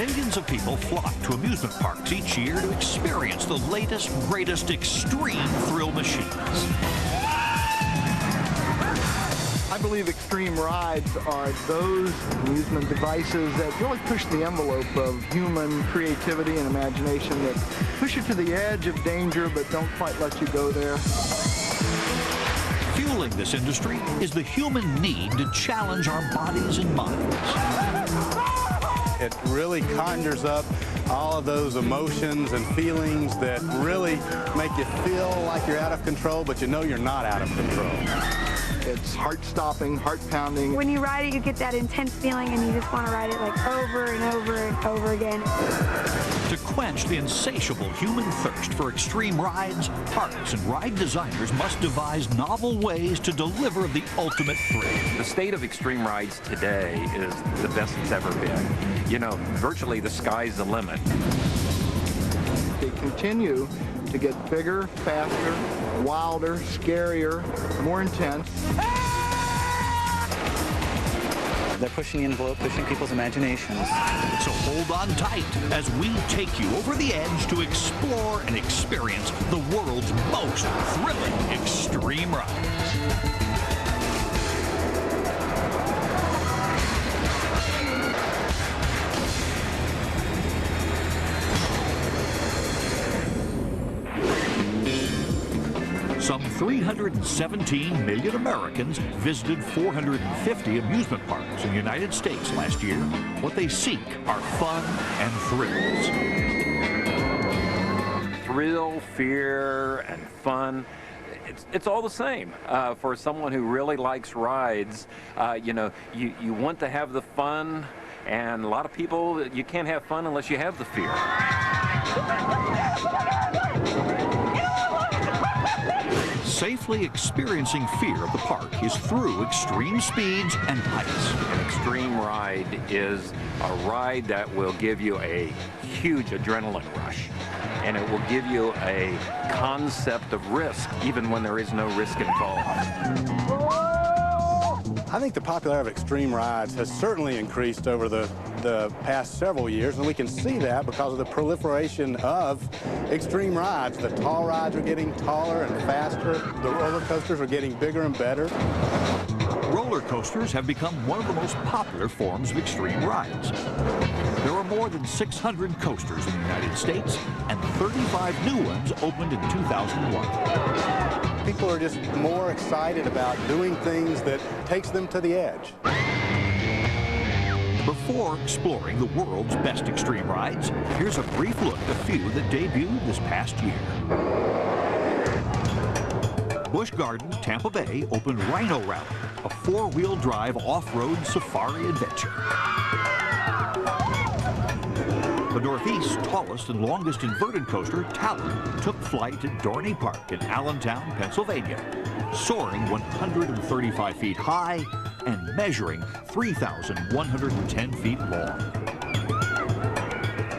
Millions of people flock to amusement parks each year to experience the latest, greatest extreme thrill machines. I believe extreme rides are those amusement devices that really push the envelope of human creativity and imagination, that push you to the edge of danger but don't quite let you go there. Fueling this industry is the human need to challenge our bodies and minds. It really conjures up all of those emotions and feelings that really make you feel like you're out of control, but you know you're not out of control. It's heart-stopping, heart-pounding. When you ride it, you get that intense feeling and you just want to ride it like over and over and over again. To quench the insatiable human thirst for extreme rides, parks and ride designers must devise novel ways to deliver the ultimate thrill. The state of extreme rides today is the best it's ever been. You know, virtually the sky's the limit. They continue to get bigger, faster, wilder, scarier, more intense. They're pushing the envelope, pushing people's imaginations. So hold on tight as we take you over the edge to explore and experience the world's most thrilling extreme rides. Some 317 million Americans visited 450 amusement parks in the United States last year. What they seek are fun and thrills. Thrill, fear, and fun. It's all the same. For someone who really likes rides, you know, you want to have the fun, and a lot of people, you can't have fun unless you have the fear. Safely experiencing fear of the park is through extreme speeds and heights. An extreme ride is a ride that will give you a huge adrenaline rush, and it will give you a concept of risk, even when there is no risk involved. I think the popularity of extreme rides has certainly increased over the past several years, and we can see that because of the proliferation of extreme rides. The tall rides are getting taller and faster. The roller coasters are getting bigger and better. Roller coasters have become one of the most popular forms of extreme rides. There are more than 600 coasters in the United States, and 35 new ones opened in 2001. People are just more excited about doing things that takes them to the edge. Before exploring the world's best extreme rides, here's a brief look at a few that debuted this past year. Busch Gardens, Tampa Bay opened Rhino Rally, a four-wheel drive off-road safari adventure. The Northeast's tallest and longest inverted coaster, Talon, took flight at Dorney Park in Allentown, Pennsylvania, soaring 135 feet high and measuring 3,110 feet long.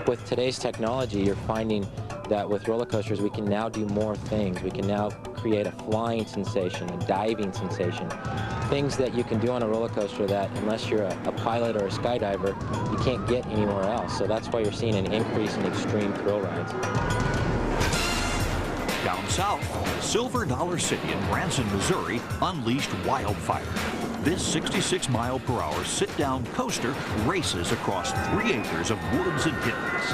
With today's technology, you're finding that with roller coasters, we can now do more things. We can now create a flying sensation, a diving sensation, things that you can do on a roller coaster that, unless you're a pilot or a skydiver, you can't get anywhere else. So that's why you're seeing an increase in extreme thrill rides. Down south, Silver Dollar City in Branson, Missouri unleashed Wildfire. This 66-mile-per-hour sit-down coaster races across 3 acres of woods and hills.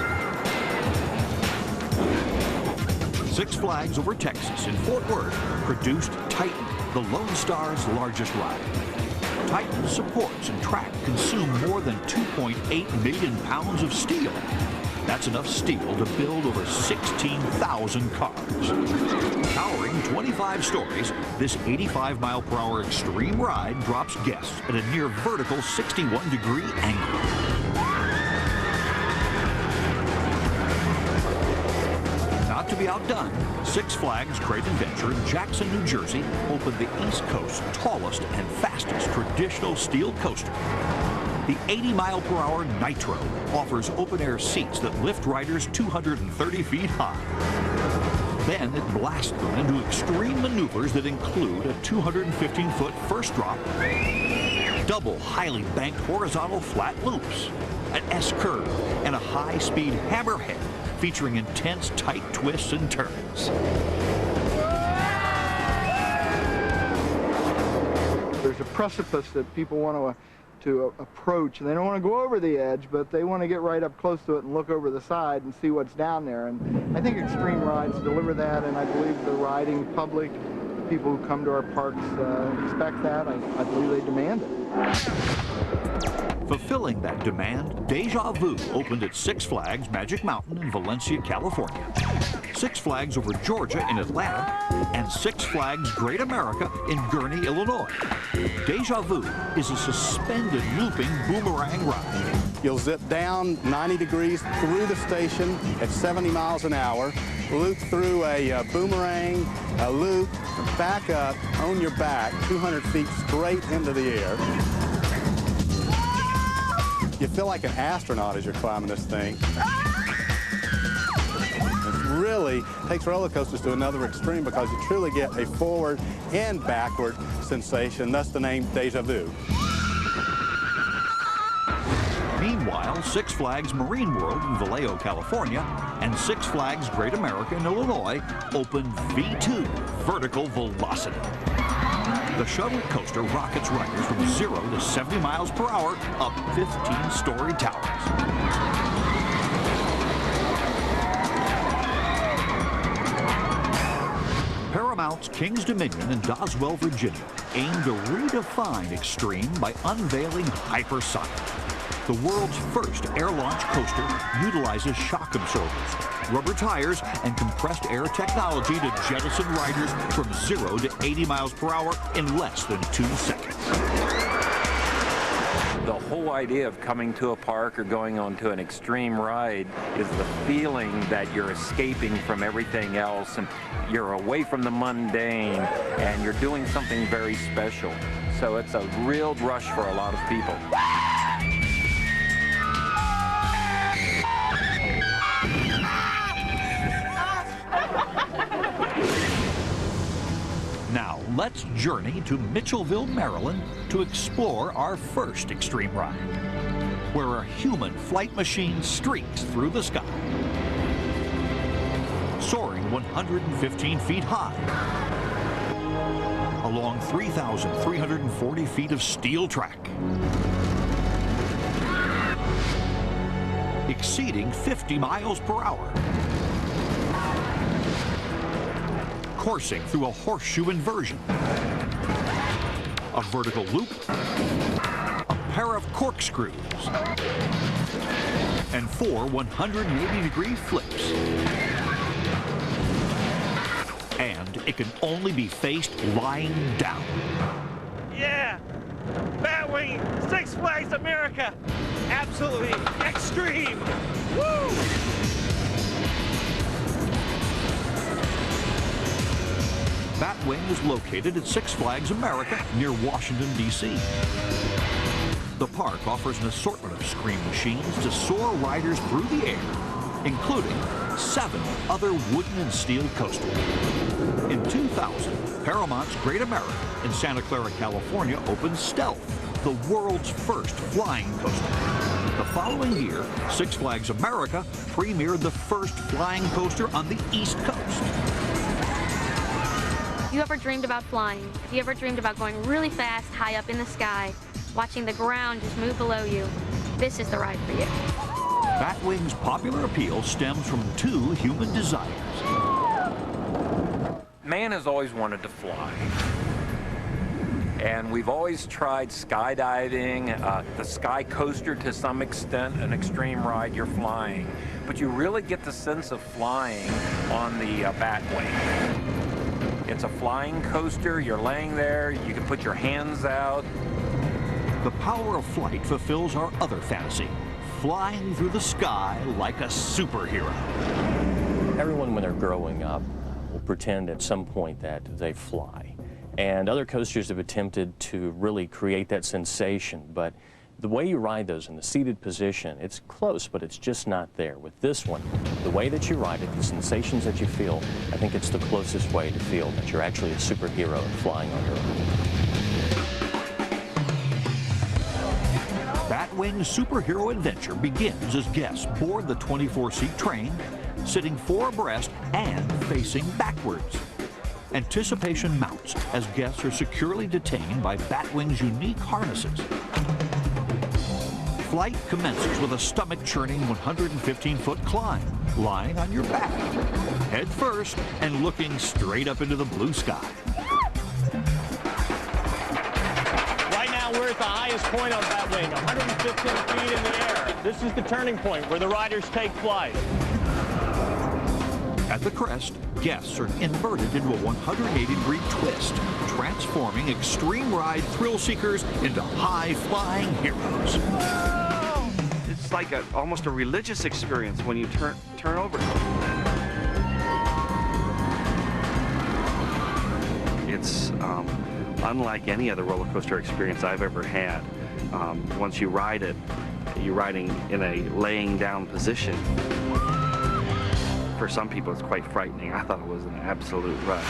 Six Flags Over Texas in Fort Worth produced Titan, the Lone Star's largest ride. Titan's supports and track consume more than 2.8 million pounds of steel. That's enough steel to build over 16,000 cars. Towering 25 stories, this 85-mile-per-hour extreme ride drops guests at a near vertical 61-degree angle. Not to be outdone, Six Flags Great Adventure in Jackson, New Jersey opened the East Coast's tallest and fastest traditional steel coaster. The 80-mile-per-hour Nitro offers open-air seats that lift riders 230 feet high. Then it blasts them into extreme maneuvers that include a 215-foot first drop, double highly banked horizontal flat loops, an S-curve, and a high-speed hammerhead featuring intense tight twists and turns. There's a precipice that people want to approach, and they don't want to go over the edge, but they want to get right up close to it and look over the side and see what's down there. And I think extreme rides deliver that, and I believe the riding public, people who come to our parks, expect that. I believe they demand it. Fulfilling that demand, Deja Vu opened at Six Flags Magic Mountain in Valencia, California, Six Flags Over Georgia in Atlanta, and Six Flags Great America in Gurnee, Illinois. Deja Vu is a suspended looping boomerang ride. You'll zip down 90 degrees through the station at 70 miles an hour, loop through a boomerang, a loop, back up on your back, 200 feet straight into the air. You feel like an astronaut as you're climbing this thing. It really takes roller coasters to another extreme because you truly get a forward and backward sensation, thus the name Deja Vu. Meanwhile, Six Flags Marine World in Vallejo, California, and Six Flags Great America in Illinois opened V2, Vertical Velocity. The shuttle coaster rockets riders from 0 to 70 miles per hour up 15-story towers. Paramount's King's Dominion in Doswell, Virginia, aim to redefine extreme by unveiling Hypersonic. The world's first air-launched coaster utilizes shock absorbers, rubber tires, and compressed air technology to jettison riders from 0 to 80 miles per hour in less than 2 seconds. The whole idea of coming to a park or going onto an extreme ride is the feeling that you're escaping from everything else and you're away from the mundane and you're doing something very special. So it's a real rush for a lot of people. Now, let's journey to Mitchellville, Maryland to explore our first extreme ride, where a human flight machine streaks through the sky, soaring 115 feet high, along 3,340 feet of steel track, exceeding 50 miles per hour, coursing through a horseshoe inversion, a vertical loop, a pair of corkscrews, and 4 180-degree flips. And it can only be faced lying down. Yeah! Batwing, Six Flags America! Absolutely extreme! Woo! Batwing is located at Six Flags America near Washington, D.C. The park offers an assortment of scream machines to soar riders through the air, including 7 other wooden and steel coasters. In 2000, Paramount's Great America in Santa Clara, California opened Stealth, the world's first flying coaster. The following year, Six Flags America premiered the first flying coaster on the East Coast. You ever dreamed about flying? Have you ever dreamed about going really fast, high up in the sky, watching the ground just move below you? This is the ride for you. Batwing's popular appeal stems from 2 human desires. Man has always wanted to fly. And we've always tried skydiving, the sky coaster to some extent, an extreme ride, you're flying. But you really get the sense of flying on the Batwing. It's a flying coaster, you're laying there, you can put your hands out. The power of flight fulfills our other fantasy, flying through the sky like a superhero. Everyone, when they're growing up, will pretend at some point that they fly. And other coasters have attempted to really create that sensation, but the way you ride those in the seated position, it's close, but it's just not there. With this one, the way that you ride it, the sensations that you feel, I think it's the closest way to feel that you're actually a superhero flying on your own. Batwing's superhero adventure begins as guests board the 24-seat train, sitting 4 abreast and facing backwards. Anticipation mounts as guests are securely detained by Batwing's unique harnesses. Flight commences with a stomach-churning 115-foot climb, lying on your back, head first and looking straight up into the blue sky. Right now we're at the highest point on Batwing, 115 feet in the air. This is the turning point where the riders take flight. At the crest, guests are inverted into a 180-degree twist, transforming extreme ride thrill seekers into high-flying heroes. Whoa! It's like almost a religious experience when you turn over. It's unlike any other roller coaster experience I've ever had. Once you ride it, you're riding in a laying down position. For some people, it's quite frightening. I thought it was an absolute rush.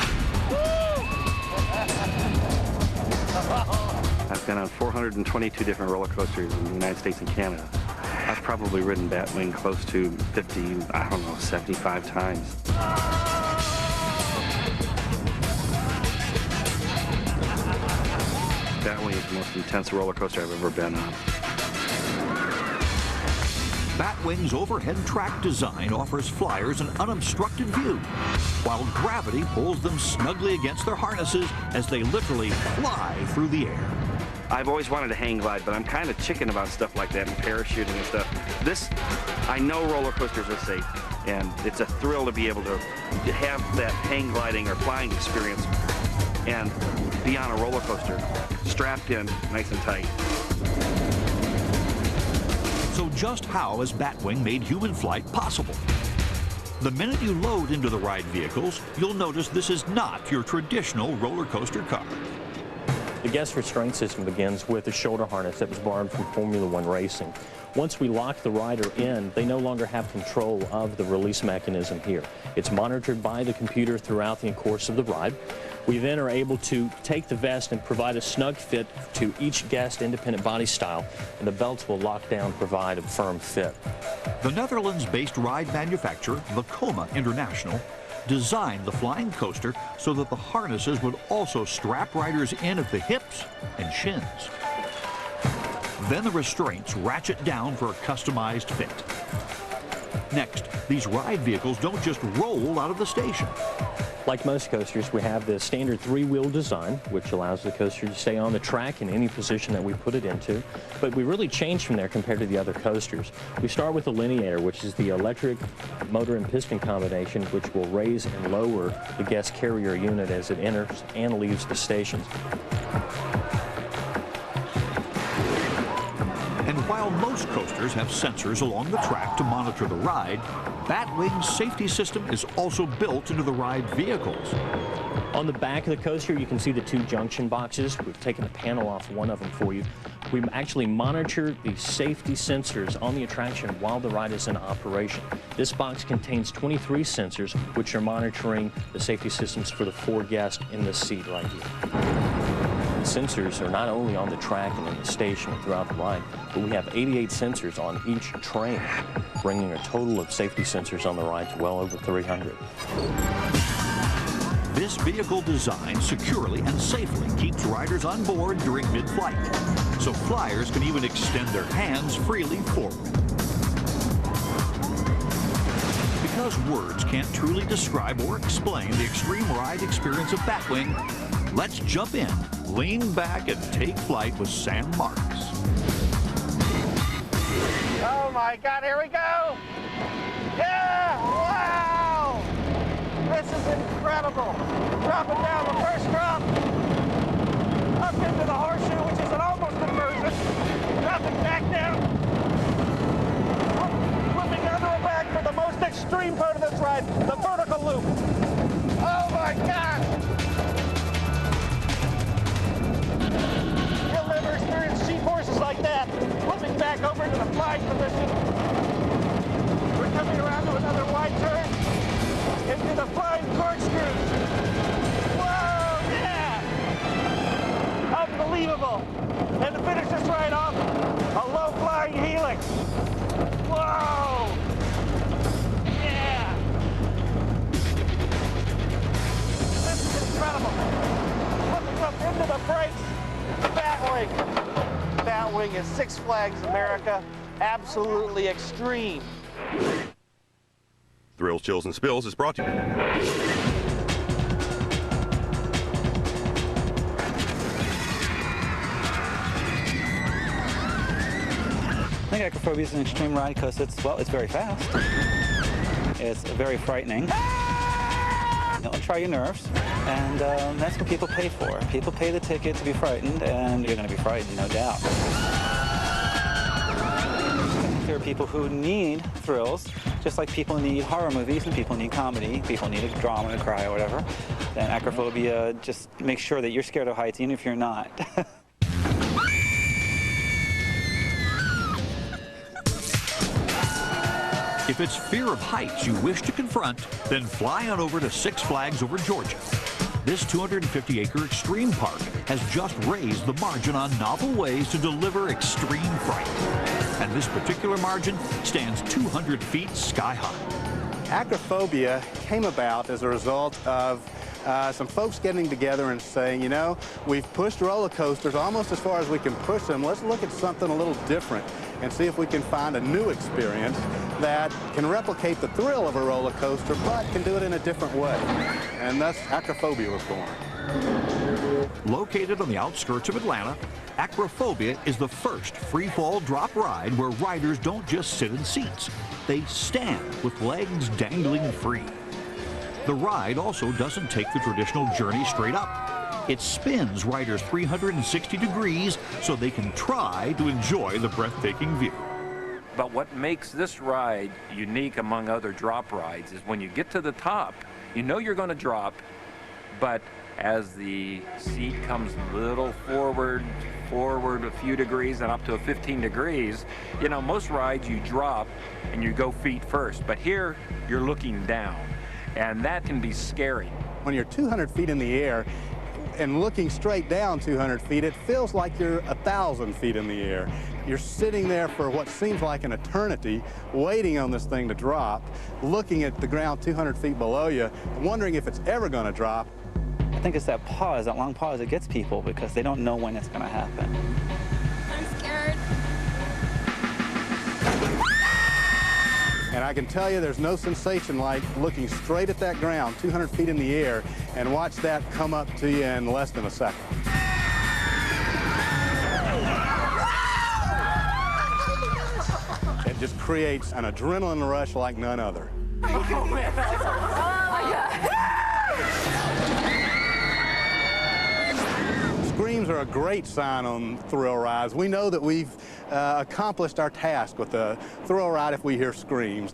I've been on 422 different roller coasters in the United States and Canada. I've probably ridden Batwing close to 50, I don't know, 75 times. Batwing is the most intense roller coaster I've ever been on. Batwing's overhead track design offers flyers an unobstructed view, while gravity pulls them snugly against their harnesses as they literally fly through the air. I've always wanted to hang glide, but I'm kind of chicken about stuff like that and parachuting and stuff. I know roller coasters are safe, and it's a thrill to be able to have that hang gliding or flying experience and be on a roller coaster, strapped in nice and tight. So just how has Batwing made human flight possible? The minute you load into the ride vehicles, you'll notice this is not your traditional roller coaster car. The guest restraint system begins with a shoulder harness that was borrowed from Formula One racing. Once we lock the rider in, they no longer have control of the release mechanism here. It's monitored by the computer throughout the course of the ride. We then are able to take the vest and provide a snug fit to each guest independent body style, and the belts will lock down, provide a firm fit. The Netherlands-based ride manufacturer, Vekoma International, designed the flying coaster so that the harnesses would also strap riders in at the hips and shins. Then the restraints ratchet down for a customized fit. Next, these ride vehicles don't just roll out of the station. Like most coasters, we have the standard 3-wheel design, which allows the coaster to stay on the track in any position that we put it into. But we really change from there compared to the other coasters. We start with the lineator, which is the electric motor and piston combination, which will raise and lower the guest carrier unit as it enters and leaves the stations. And while most coasters have sensors along the track to monitor the ride, Batwing's safety system is also built into the ride vehicles. On the back of the coaster, you can see the 2 junction boxes. We've taken the panel off one of them for you. We actually monitor the safety sensors on the attraction while the ride is in operation. This box contains 23 sensors, which are monitoring the safety systems for the 4 guests in the seat right here. Sensors are not only on the track and in the station and throughout the ride, but we have 88 sensors on each train, bringing a total of safety sensors on the ride to well over 300. This vehicle design securely and safely keeps riders on board during mid-flight, so flyers can even extend their hands freely forward. Because words can't truly describe or explain the extreme ride experience of Batwing, let's jump in, lean back, and take flight with Sam Marks. Oh my God, here we go! Yeah! Wow! This is incredible! Dropping down the first drop, up into the horseshoe, which is an almost inversion, dropping back down, flipping under a back for the most extreme part of this ride, the vertical loop. Oh my God! You'll never experience G-forces like that. Flipping back over into the flying position. We're coming around to another wide turn. Into the flying corkscrew. Whoa, yeah! Unbelievable. And to finish this ride off, a low flying Whoa! Yeah! This is incredible. Looking up into the brakes. Batwing. Batwing is Six Flags America. Absolutely extreme. Thrills, Chills, and Spills is brought to you. I think acrophobia is an extreme ride because it's very fast. It's very frightening. It'll try your nerves, and that's what people pay for. People pay the ticket to be frightened, and you're going to be frightened, no doubt. There are people who need thrills, just like people need horror movies and people need comedy, people need a drama to cry or whatever. And acrophobia just makes sure that you're scared of heights, even if you're not. If it's fear of heights you wish to confront, then fly on over to Six Flags over Georgia. This 250-acre extreme park has just raised the margin on novel ways to deliver extreme fright. And this particular margin stands 200 feet sky high. Acrophobia came about as a result of some folks getting together and saying, you know, we've pushed roller coasters almost as far as we can push them. Let's look at something a little different and see if we can find a new experience that can replicate the thrill of a roller coaster, but can do it in a different way. And thus, acrophobia was born. Located on the outskirts of Atlanta, Acrophobia is the first free-fall drop ride where riders don't just sit in seats. They stand with legs dangling free. The ride also doesn't take the traditional journey straight up. It spins riders 360 degrees so they can try to enjoy the breathtaking view. But what makes this ride unique among other drop rides is when you get to the top, you know you're going to drop, but as the seat comes a little forward a few degrees and up to 15 degrees, you know, most rides you drop and you go feet first, but here you're looking down, and that can be scary. When you're 200 feet in the air and looking straight down 200 feet, it feels like you're 1,000 feet in the air. You're sitting there for what seems like an eternity, waiting on this thing to drop, looking at the ground 200 feet below you, wondering if it's ever going to drop. I think it's that pause, that long pause that gets people because they don't know when it's going to happen. I'm scared. And I can tell you there's no sensation like looking straight at that ground 200 feet in the air and watch that come up to you in less than a second. It just creates an adrenaline rush like none other. Oh my God. Screams are a great sign on thrill rides. We know that we've accomplished our task with a thrill ride if we hear screams.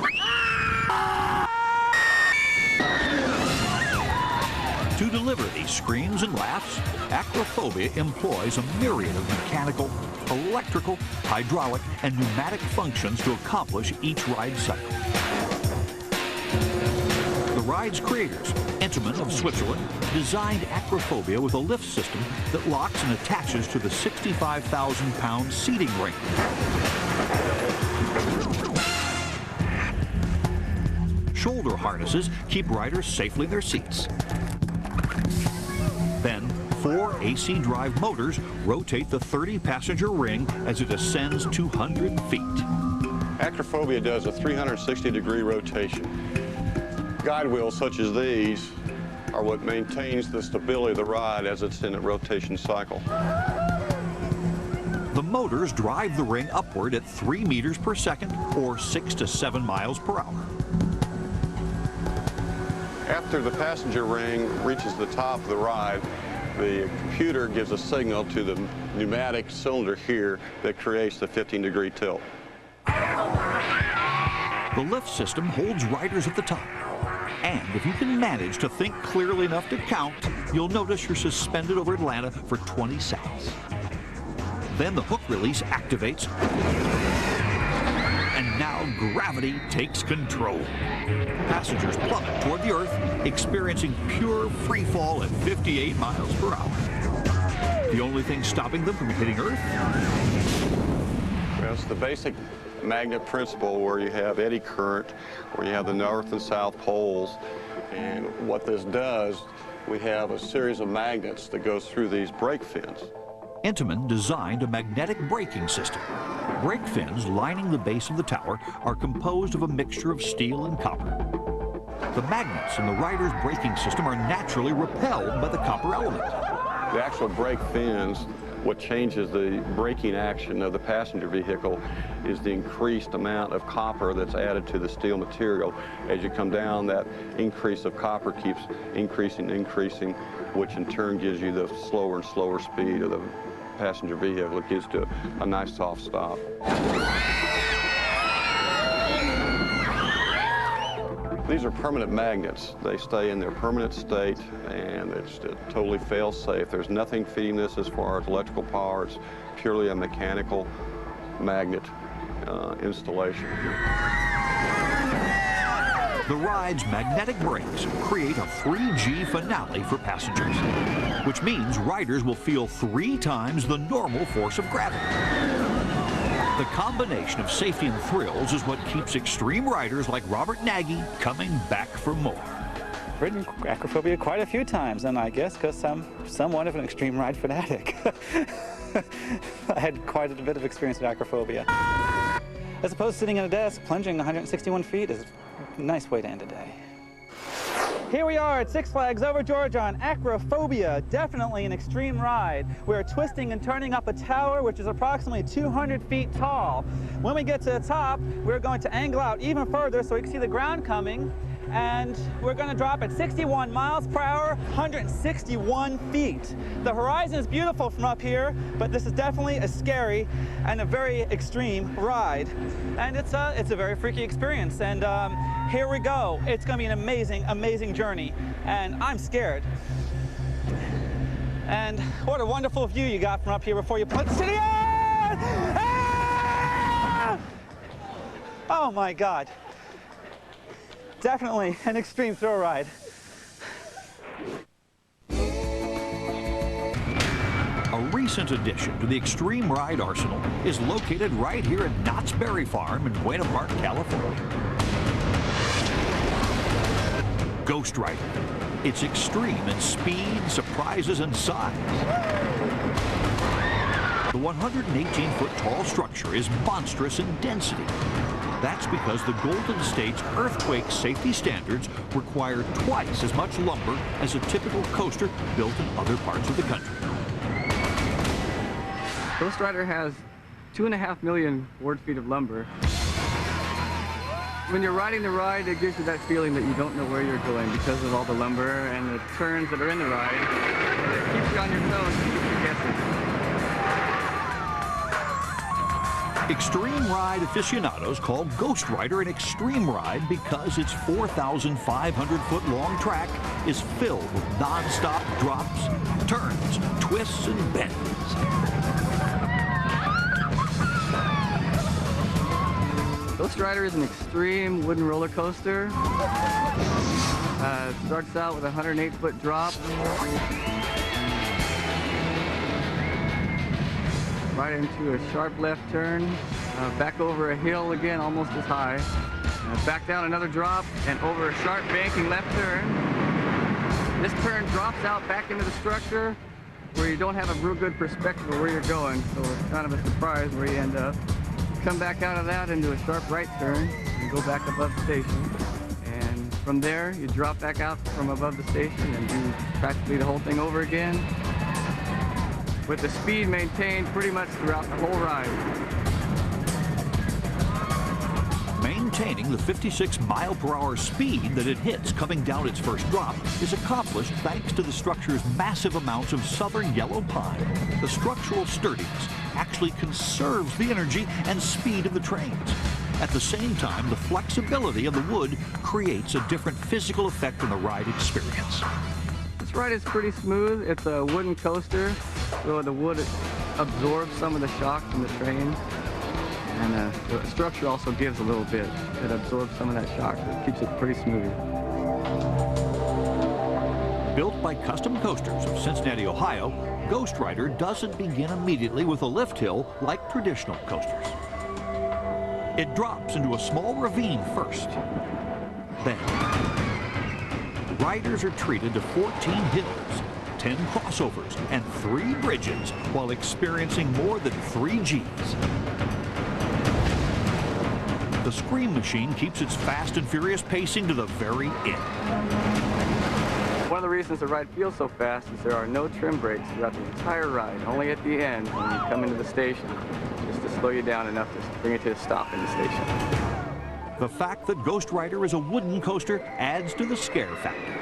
To deliver these screams and laughs, Acrophobia employs a myriad of mechanical, electrical, hydraulic, and pneumatic functions to accomplish each ride cycle. The ride's creators, Entenmann of Switzerland, designed Acrophobia with a lift system that locks and attaches to the 65,000-pound seating ring. Shoulder harnesses keep riders safely in their seats. Then, 4 AC drive motors rotate the 30-passenger ring as it ascends 200 feet. Acrophobia does a 360-degree rotation. Guide wheels such as these are what maintains the stability of the ride as it's in a rotation cycle. The motors drive the ring upward at 3 meters per second or 6 to 7 miles per hour. After the passenger ring reaches the top of the ride, the computer gives a signal to the pneumatic cylinder here that creates the 15-degree tilt. The lift system holds riders at the top. And if you can manage to think clearly enough to count, you'll notice you're suspended over Atlanta for 20 seconds. Then the hook release activates, and now gravity takes control. Passengers plummet toward the earth, experiencing pure free fall at 58 miles per hour. The only thing stopping them from hitting earth? Well, it's the basic magnet principle where you have eddy current, where you have the north and south poles. And what this does, we have a series of magnets that goes through these brake fins. Intamin designed a magnetic braking system. Brake fins lining the base of the tower are composed of a mixture of steel and copper. The magnets in the rider's braking system are naturally repelled by the copper element. The actual brake fins, what changes the braking action of the passenger vehicle is the increased amount of copper that's added to the steel material. As you come down, that increase of copper keeps increasing, which in turn gives you the slower and slower speed of the passenger vehicle. It gives to a nice soft stop. These are permanent magnets. They stay in their permanent state, and it's totally fail-safe. There's nothing feeding this as far as electrical power. It's purely a mechanical magnet installation. The ride's magnetic brakes create a 3G finale for passengers, which means riders will feel 3 times the normal force of gravity. The combination of safety and thrills is what keeps extreme riders like Robert Nagy coming back for more. I've ridden acrophobia quite a few times, and I guess because I'm somewhat of an extreme ride fanatic. I had quite a bit of experience with acrophobia. I suppose sitting at a desk, plunging 161 feet is a nice way to end a day. Here we are at Six Flags Over Georgia on acrophobia, definitely an extreme ride. We're twisting and turning up a tower which is approximately 200 feet tall. When we get to the top, we're going to angle out even further so we can see the ground coming, and we're going to drop at 61 miles per hour, 161 feet. The horizon is beautiful from up here, but this is definitely a scary and a very extreme ride. And it's a very freaky experience, and here we go. It's going to be an amazing, amazing journey, and I'm scared. And what a wonderful view you got from up here before you put the city in! Ah! Oh my God. Definitely an extreme thrill ride. A recent addition to the Extreme Ride arsenal is located right here at Knott's Berry Farm in Buena Park, California. Ghost Rider. It's extreme in speed, surprises, and size. The 118-foot tall structure is monstrous in density. That's because the Golden State's earthquake safety standards require twice as much lumber as a typical coaster built in other parts of the country. Ghost Rider has 2.5 million board feet of lumber. When you're riding the ride, it gives you that feeling that you don't know where you're going because of all the lumber and the turns that are in the ride. It keeps you on your toes and keeps you guessing. Extreme ride aficionados call Ghost Rider an extreme ride because its 4,500-foot long track is filled with non-stop drops, turns, twists, and bends. Ghost Rider is an extreme wooden roller coaster. It starts out with a 108-foot drop. Right into a sharp left turn, back over a hill again, almost as high. Back down another drop and over a sharp banking left turn. This turn drops out back into the structure where you don't have a real good perspective of where you're going, so it's kind of a surprise where you end up. Come back out of that into a sharp right turn and go back above the station. And from there, you drop back out from above the station and do practically the whole thing over again, with the speed maintained pretty much throughout the whole ride. Maintaining the 56-mile-per-hour speed that it hits coming down its first drop is accomplished thanks to the structure's massive amounts of southern yellow pine. The structural sturdiness actually conserves the energy and speed of the trains. At the same time, the flexibility of the wood creates a different physical effect on the ride experience. This ride is pretty smooth. It's a wooden coaster, so the wood absorbs some of the shock from the train. And the structure also gives a little bit. It absorbs some of that shock, so it keeps it pretty smooth. Built by Custom Coasters of Cincinnati, Ohio, Ghost Rider doesn't begin immediately with a lift hill like traditional coasters. It drops into a small ravine first. Then, riders are treated to 14 hills, 10 crossovers, and 3 bridges while experiencing more than 3 Gs. The Scream Machine keeps its fast and furious pacing to the very end. One of the reasons the ride feels so fast is there are no trim brakes throughout the entire ride, only at the end when you come into the station, just to slow you down enough to bring you to a stop in the station. The fact that Ghost Rider is a wooden coaster adds to the scare factor.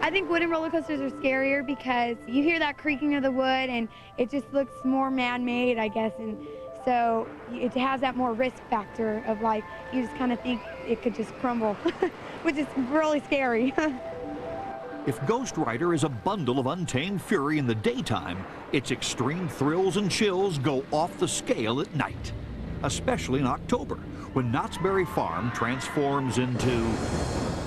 I think wooden roller coasters are scarier because you hear that creaking of the wood and it just looks more man-made, I guess, and so it has that more risk factor of like, you just kind of think it could just crumble, which is really scary. If Ghost Rider is a bundle of untamed fury in the daytime, its extreme thrills and chills go off the scale at night, especially in October, when Knott's Berry Farm transforms into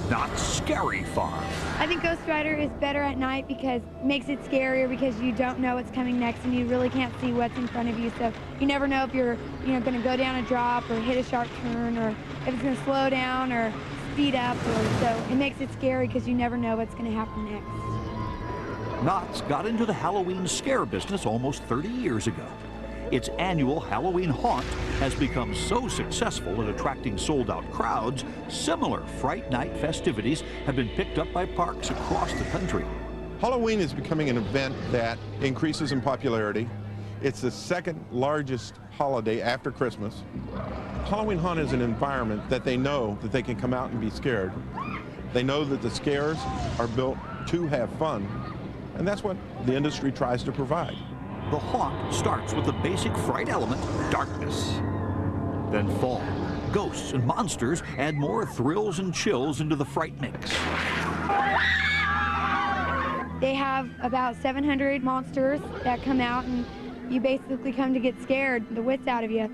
Knott's Scary Farm. I think Ghost Rider is better at night because it makes it scarier because you don't know what's coming next and you really can't see what's in front of you. So you never know if you're going to go down a drop or hit a sharp turn or if it's going to slow down or speed up. So it makes it scary because you never know what's going to happen next. Knott's got into the Halloween scare business almost 30 years ago. Its annual Halloween haunt has become so successful at attracting sold-out crowds, similar Fright Night festivities have been picked up by parks across the country. Halloween is becoming an event that increases in popularity. It's the second largest holiday after Christmas. Halloween haunt is an environment that they know that they can come out and be scared. They know that the scares are built to have fun, and that's what the industry tries to provide. The haunt starts with the basic fright element, darkness. Then fall, ghosts, and monsters add more thrills and chills into the fright mix. They have about 700 monsters that come out, and you basically come to get scared, the wits out of you.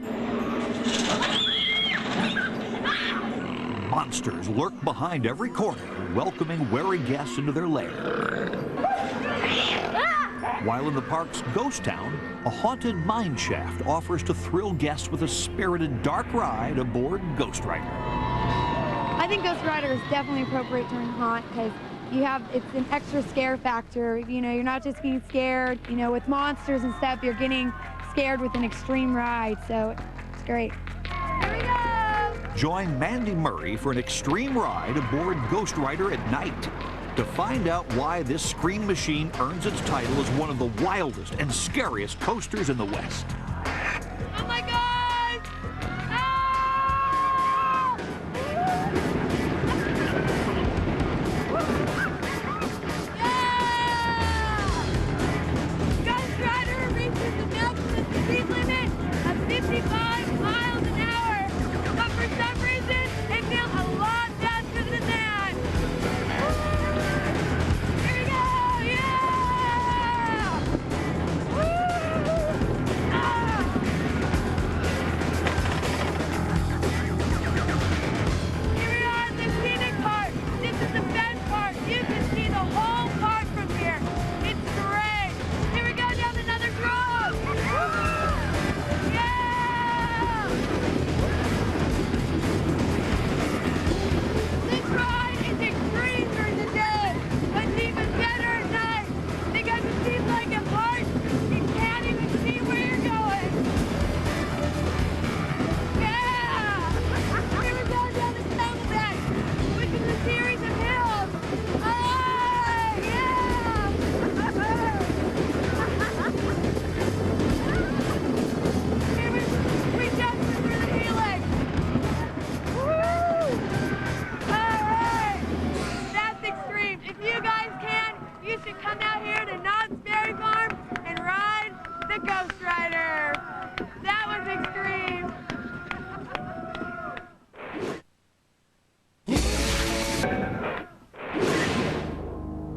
Monsters lurk behind every corner, welcoming wary guests into their lair. While in the park's ghost town, a haunted mine shaft offers to thrill guests with a spirited dark ride aboard Ghost Rider. I think Ghost Rider is definitely appropriate during haunt because it's an extra scare factor. You know, you're not just getting scared, with monsters and stuff, you're getting scared with an extreme ride, so it's great. Here we go! Join Mandy Murray for an extreme ride aboard Ghost Rider at night. To find out why this Scream Machine earns its title as one of the wildest and scariest coasters in the West. Oh my God! Ghost Rider reaches the maximum speed limit of 55 miles an hour, but for some reason it feels a lot faster than that.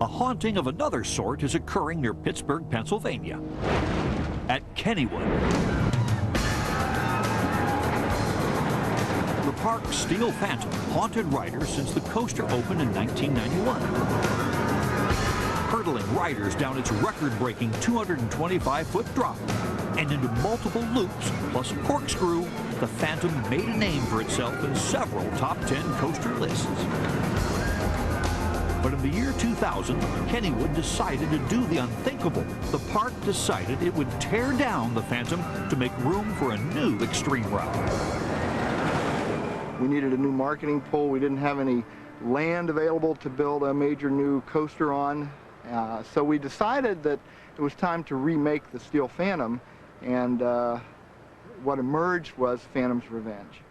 A haunting of another sort is occurring near Pittsburgh, Pennsylvania, at Kennywood. The park's Steel Phantom haunted riders since the coaster opened in 1991. Hurtling riders down its record-breaking 225-foot drop and into multiple loops, plus a corkscrew, the Phantom made a name for itself in several top 10 coaster lists. But in the year 2000, Kennywood decided to do the unthinkable. The park decided it would tear down the Phantom to make room for a new extreme ride. We needed a new marketing pull. We didn't have any land available to build a major new coaster on. So we decided that it was time to remake the Steel Phantom, and what emerged was Phantom's Revenge.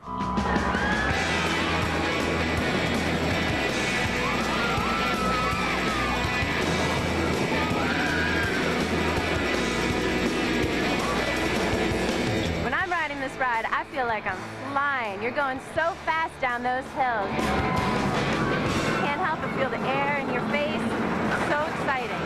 This ride, I feel like I'm flying. You're going so fast down those hills. You can't help but feel the air in your face. So exciting.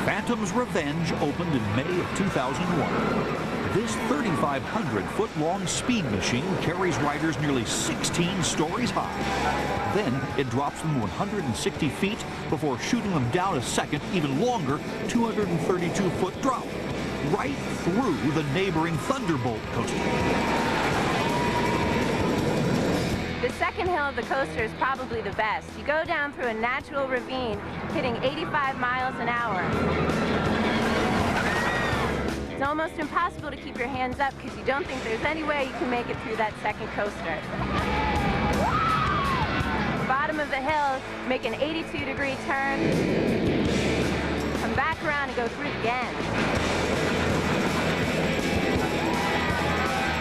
Phantom's Revenge opened in May of 2001. This 3,500-foot-long speed machine carries riders nearly 16 stories high. Then it drops them 160 feet before shooting them down a second, even longer, 232-foot drop, right through the neighboring Thunderbolt coaster. The second hill of the coaster is probably the best. You go down through a natural ravine, hitting 85 miles an hour. It's almost impossible to keep your hands up because you don't think there's any way you can make it through that second coaster. Bottom of the hill, make an 82-degree turn, come back around and go through it again.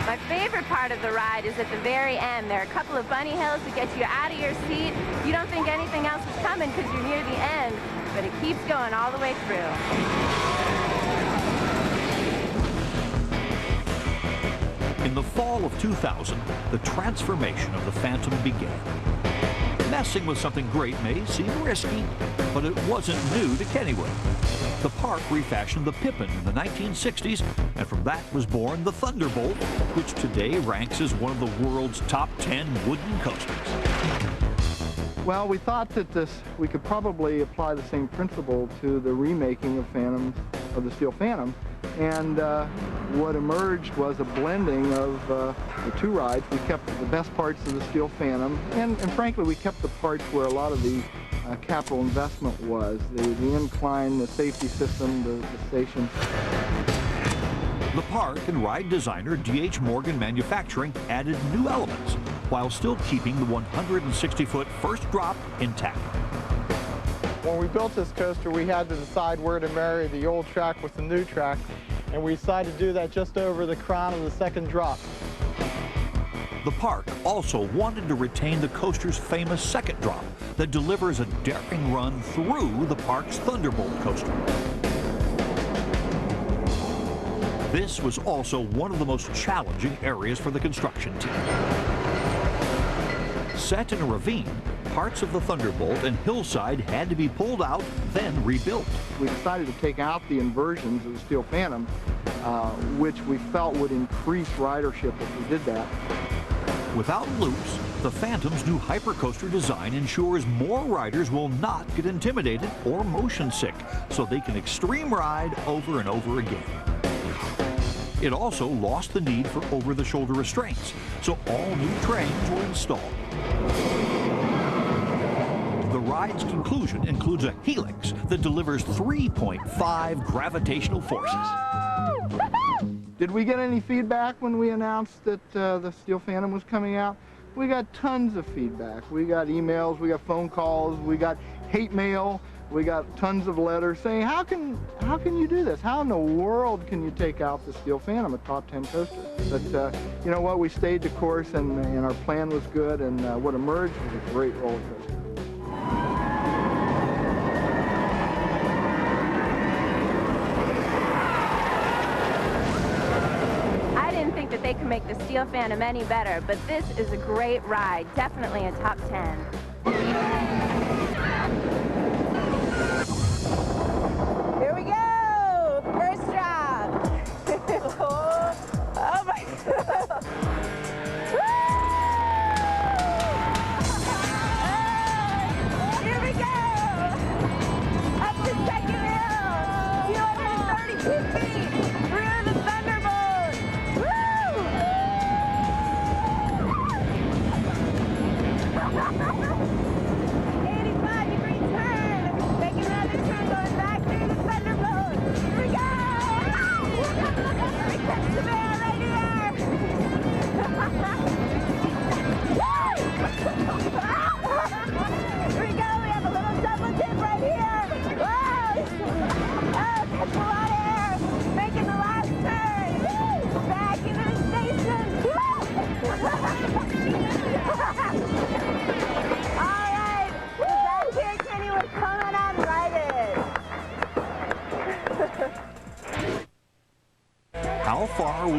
My favorite part of the ride is at the very end. There are a couple of bunny hills that get you out of your seat. You don't think anything else is coming because you're near the end, but it keeps going all the way through. In the fall of 2000, the transformation of the Phantom began. Messing with something great may seem risky, but it wasn't new to Kennywood. The park refashioned the Pippin in the 1960s, and from that was born the Thunderbolt, which today ranks as one of the world's top 10 wooden coasters. Well, we thought that we could probably apply the same principle to the remaking of the Steel Phantom, and what emerged was a blending of the two rides. We kept the best parts of the Steel Phantom, and frankly, we kept the parts where a lot of the capital investment was, the incline, the safety system, the station. The park and ride designer D.H. Morgan Manufacturing added new elements while still keeping the 160-foot first drop intact. When we built this coaster, we had to decide where to marry the old track with the new track, and we decided to do that just over the crown of the second drop. The park also wanted to retain the coaster's famous second drop that delivers a daring run through the park's Thunderbolt coaster. This was also one of the most challenging areas for the construction team. Set in a ravine, parts of the Thunderbolt and hillside had to be pulled out, then rebuilt. We decided to take out the inversions of the Steel Phantom, which we felt would increase ridership if we did that. Without loops, the Phantom's new hypercoaster design ensures more riders will not get intimidated or motion sick, so they can extreme ride over and over again. It also lost the need for over-the-shoulder restraints, so all new trains were installed. The ride's conclusion includes a helix that delivers 3.5 gravitational forces. Did we get any feedback when we announced that the Steel Phantom was coming out? We got tons of feedback. We got emails, we got phone calls, we got hate mail, we got tons of letters saying, how can you do this? How in the world can you take out the Steel Phantom, a top 10 coaster? But you know what, we stayed the course, and our plan was good, and what emerged was a great roller coaster. That they can make the Steel Phantom any better, but this is a great ride, definitely a top 10. Here we go, first drop. Oh my God. Here we go, up the second hill, 232 feet, through the Thunderbolt.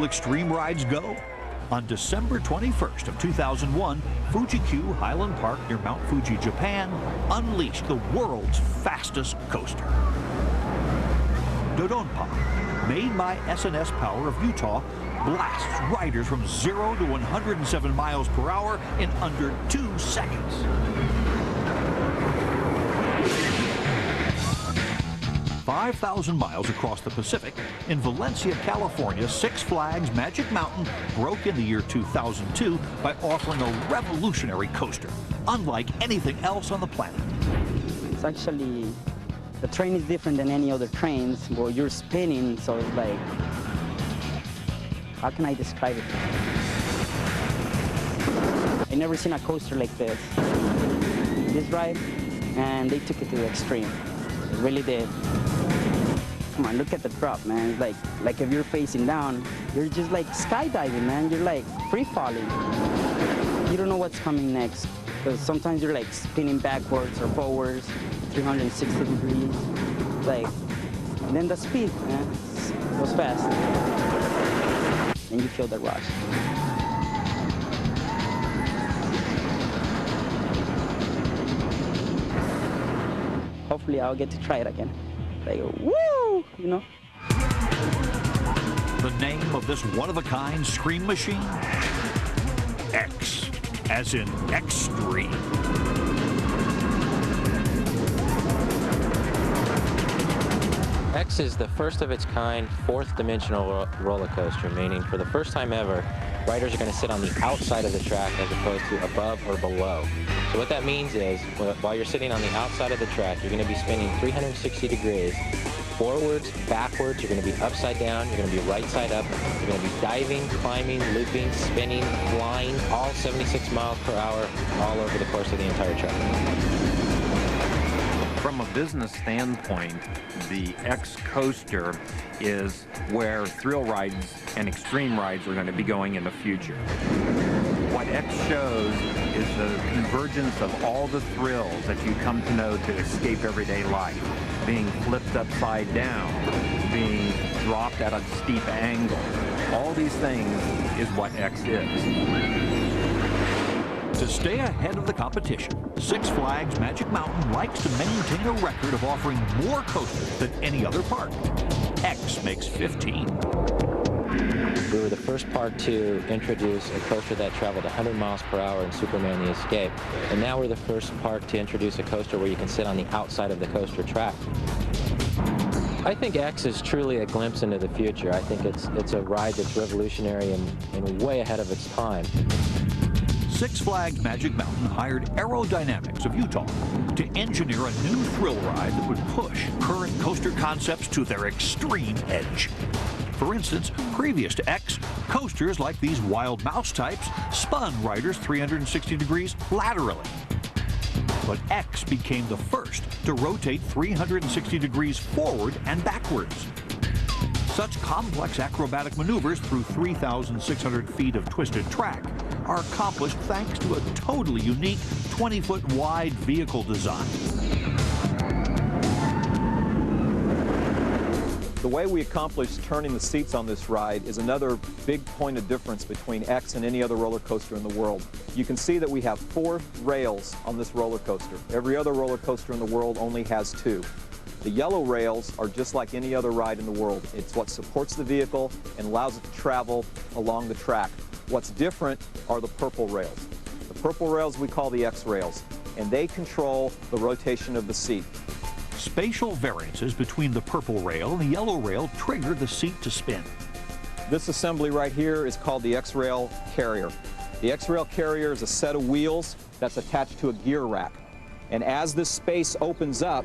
will extreme rides go? On December 21st of 2001, Fuji-Q Highland Park near Mount Fuji, Japan, unleashed the world's fastest coaster. Dodonpa, made by S&S Power of Utah, blasts riders from 0 to 107 miles per hour in under 2 seconds. "5,000 miles across the Pacific, in Valencia, California, Six Flags Magic Mountain broke in the year 2002 by offering a revolutionary coaster, unlike anything else on the planet. It's actually, the train is different than any other trains. Well, you're spinning, so it's like, how can I describe it? I never seen a coaster like this. This ride, and they took it to the extreme. It really did. Come on, look at the drop, man. It's like if you're facing down, you're just like skydiving, man. You're like free falling. You don't know what's coming next, because sometimes you're like spinning backwards or forwards, 360 degrees. Like, and then the speed, man, it goes fast. And you feel the rush. Hopefully I'll get to try it again. Like, woo, you know? The name of this one-of-a-kind scream machine? X, as in extreme. X is the first of its kind, fourth dimensional roller coaster, meaning for the first time ever, riders are going to sit on the outside of the track as opposed to above or below. So what that means is, while you're sitting on the outside of the track, you're going to be spinning 360 degrees, forwards, backwards, you're going to be upside down, you're going to be right side up, you're going to be diving, climbing, looping, spinning, flying, all 76 miles per hour, all over the course of the entire track. From a business standpoint, the X coaster is where thrill rides and extreme rides are going to be going in the future. What X shows is the convergence of all the thrills that you come to know to escape everyday life. Being flipped upside down, being dropped at a steep angle. All these things is what X is. To stay ahead of the competition, Six Flags Magic Mountain likes to maintain a record of offering more coasters than any other park. X makes 15. We were the first park to introduce a coaster that traveled 100 miles per hour in Superman the Escape. And now we're the first park to introduce a coaster where you can sit on the outside of the coaster track. I think X is truly a glimpse into the future. I think it's a ride that's revolutionary and way ahead of its time. Six Flags Magic Mountain hired Aerodynamics of Utah to engineer a new thrill ride that would push current coaster concepts to their extreme edge. For instance, previous to X, coasters like these Wild Mouse types spun riders 360 degrees laterally. But X became the first to rotate 360 degrees forward and backwards. Such complex acrobatic maneuvers through 3,600 feet of twisted track are accomplished thanks to a totally unique 20-foot wide vehicle design. The way we accomplished turning the seats on this ride is another big point of difference between X and any other roller coaster in the world. You can see that we have 4 rails on this roller coaster. Every other roller coaster in the world only has 2. The yellow rails are just like any other ride in the world. It's what supports the vehicle and allows it to travel along the track. What's different are the purple rails. The purple rails we call the X rails, and they control the rotation of the seat. Spatial variances between the purple rail and the yellow rail trigger the seat to spin. This assembly right here is called the X-Rail carrier. The X-Rail carrier is a set of wheels that's attached to a gear rack. And as this space opens up,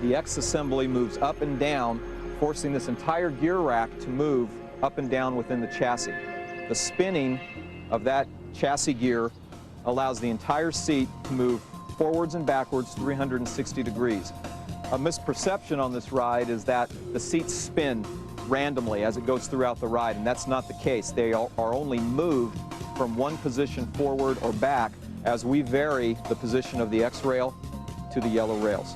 the X assembly moves up and down, forcing this entire gear rack to move up and down within the chassis. The spinning of that chassis gear allows the entire seat to move forwards and backwards 360 degrees. A misperception on this ride is that the seats spin randomly as it goes throughout the ride, and that's not the case. They are only moved from one position forward or back as we vary the position of the X-rail to the yellow rails.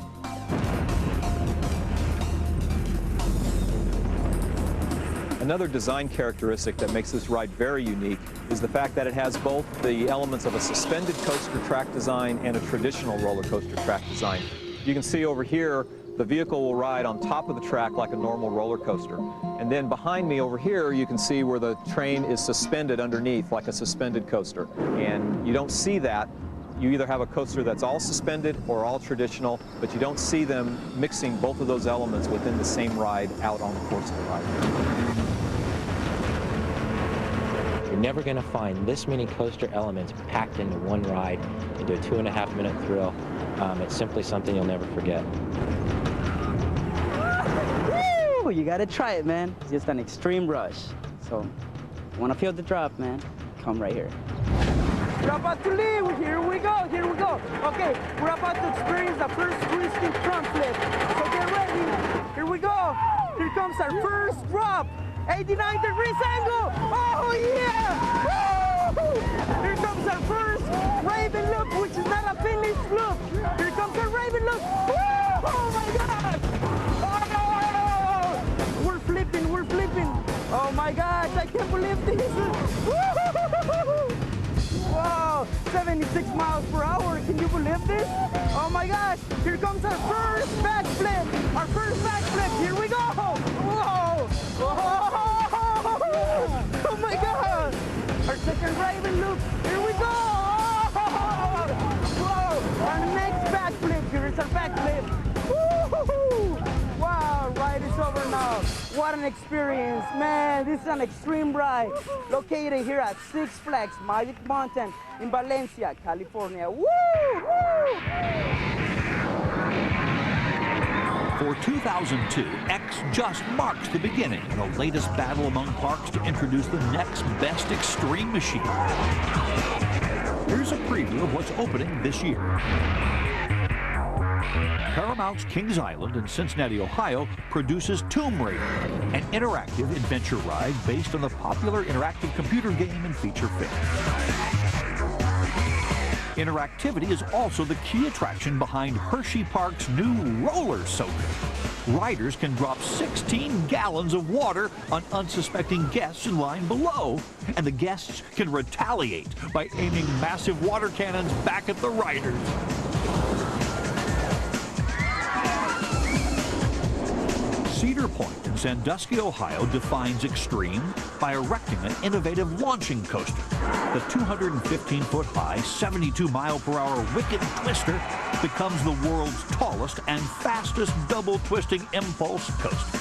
Another design characteristic that makes this ride very unique is the fact that it has both the elements of a suspended coaster track design and a traditional roller coaster track design. You can see over here, the vehicle will ride on top of the track like a normal roller coaster. And then behind me over here, you can see where the train is suspended underneath like a suspended coaster. And you don't see that. You either have a coaster that's all suspended or all traditional, but you don't see them mixing both of those elements within the same ride out on the course of the ride. You're never going to find this many coaster elements packed into one ride, into a 2.5-minute thrill. It's simply something you'll never forget. Woo! You gotta try it, man. It's just an extreme rush. So, wanna feel the drop, man? Come right here. We're about to leave. Here we go. Here we go. Okay, we're about to experience the first twisting front flip. So get ready. Here we go. Here comes our first drop. 89 degrees angle. Oh yeah! Woo! Here comes our first Raven loop, which is not a finished loop. Here comes our Raven loop. Woo! Oh my God! Oh! We're flipping. We're flipping. Oh my gosh! I can't believe this. Woo! Wow, 76 miles per hour. Can you believe this? Oh my gosh, here comes our first backflip. Our first backflip, here we go. Whoa, oh my God. Our second Raven loop, here we go. Whoa, our next backflip, here's our backflip. Woo-hoo-hoo. Wow, ride is over now. What an experience, man. This is an extreme ride located here at Six Flags Magic Mountain in Valencia, California. Woo! Woo! For 2002, X just marks the beginning of the latest battle among parks to introduce the next best extreme machine. Here's a preview of what's opening this year. Paramount's Kings Island in Cincinnati, Ohio, produces Tomb Raider, an interactive adventure ride based on the popular interactive computer game and feature film. Interactivity is also the key attraction behind Hershey Park's new Roller Soaker. Riders can drop 16 gallons of water on unsuspecting guests in line below, and the guests can retaliate by aiming massive water cannons back at the riders. Cedar Point in Sandusky, Ohio defines extreme by erecting an innovative launching coaster. The 215-foot-high, 72-mile-per-hour Wicked Twister becomes the world's tallest and fastest double-twisting impulse coaster.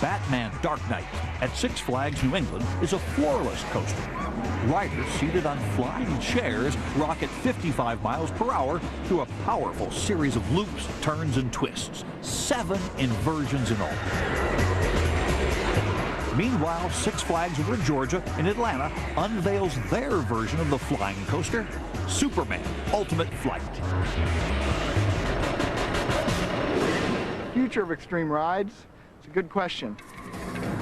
Batman Dark Knight at Six Flags New England is a floorless coaster. Riders seated on flying chairs rock at 55 miles per hour through a powerful series of loops, turns, and twists. 7 inversions in all. Meanwhile, Six Flags over Georgia in Atlanta unveils their version of the flying coaster, Superman Ultimate Flight. Future of extreme rides? It's a good question.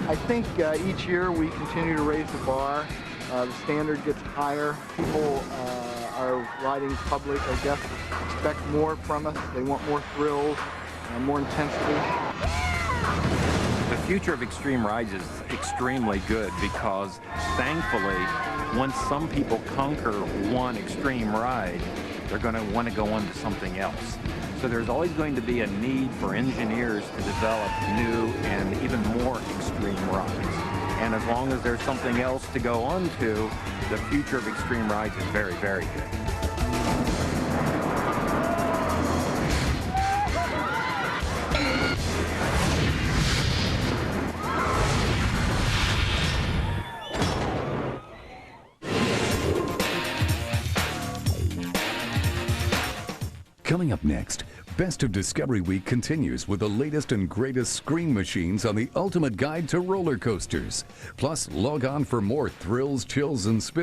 I think each year we continue to raise the bar. The standard gets higher. People are riding public. I guess expect more from us. They want more thrills, more intensity. The future of extreme rides is extremely good because, thankfully, once some people conquer one extreme ride, they're going to want to go on to something else. So there's always going to be a need for engineers to develop new and even more extreme rides. And as long as there's something else to go on to, the future of extreme rides is very, very good. Coming up next, Best of Discovery Week continues with the latest and greatest screen machines on the ultimate guide to roller coasters. Plus, log on for more thrills, chills, and spills.